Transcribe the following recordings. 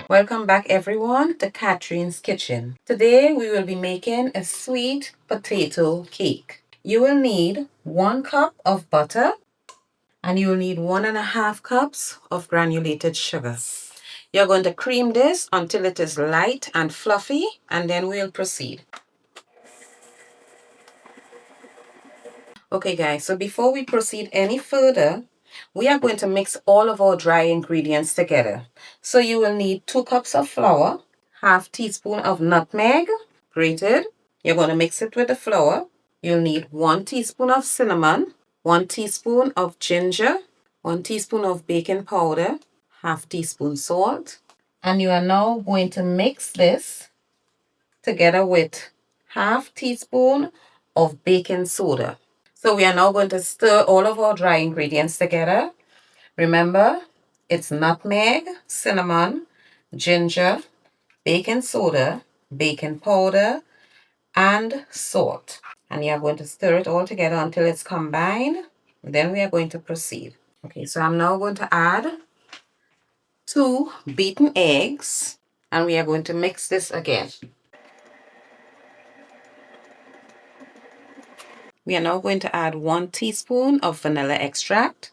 Welcome back everyone to Katherine's Kitchen. Today we will be making a sweet potato cake. You will need 1 cup of butter and you will need 1.5 cups of granulated sugar. You're going to cream this until it is light and fluffy and then we'll proceed. Okay guys, so before we proceed any further, we are going to mix all of our dry ingredients together. So you will need 2 cups of flour, half teaspoon of nutmeg, grated. You're going to mix it with the flour. You'll need 1 teaspoon of cinnamon, 1 teaspoon of ginger, 1 teaspoon of baking powder, half teaspoon salt. And you are now going to mix this together with half teaspoon of baking soda. So we are now going to stir all of our dry ingredients together. Remember, it's nutmeg, cinnamon, ginger, baking soda, baking powder, and salt. And you are going to stir it all together until it's combined. Then we are going to proceed. Okay, so I'm now going to add 2 beaten eggs and we are going to mix this again. We are now going to add 1 teaspoon of vanilla extract.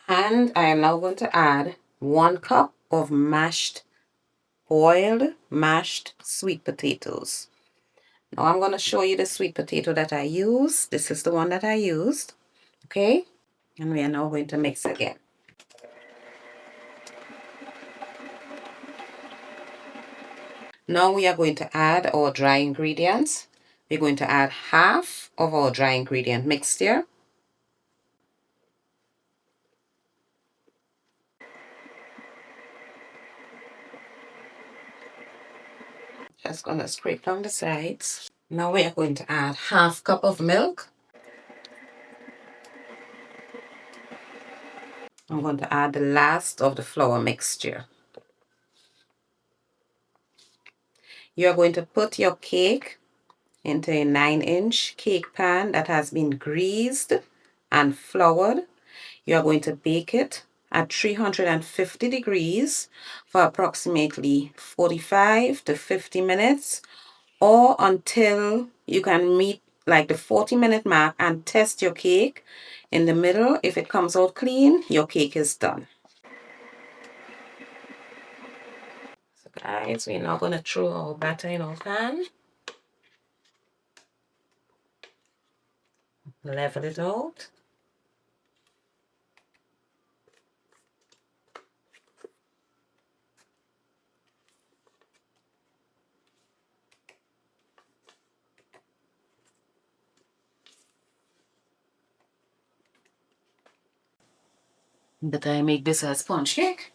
And I am now going to add 1 cup of boiled mashed sweet potatoes. Now I'm going to show you the sweet potato that I use. This is the one that I used. Okay? And we are now going to mix again. Now we are going to add our dry ingredients. We're going to add half of our dry ingredient mixture. Just going to scrape down the sides. Now we are going to add half cup of milk. I'm going to add the last of the flour mixture. You're going to put your cake into a 9-inch cake pan that has been greased and floured. You are going to bake it at 350 degrees for approximately 45 to 50 minutes or until you can meet like the 40-minute mark and test your cake. In the middle, if it comes out clean, your cake is done. So guys, we're now going to throw our batter in our pan. Level it out. But I make this a sponge cake.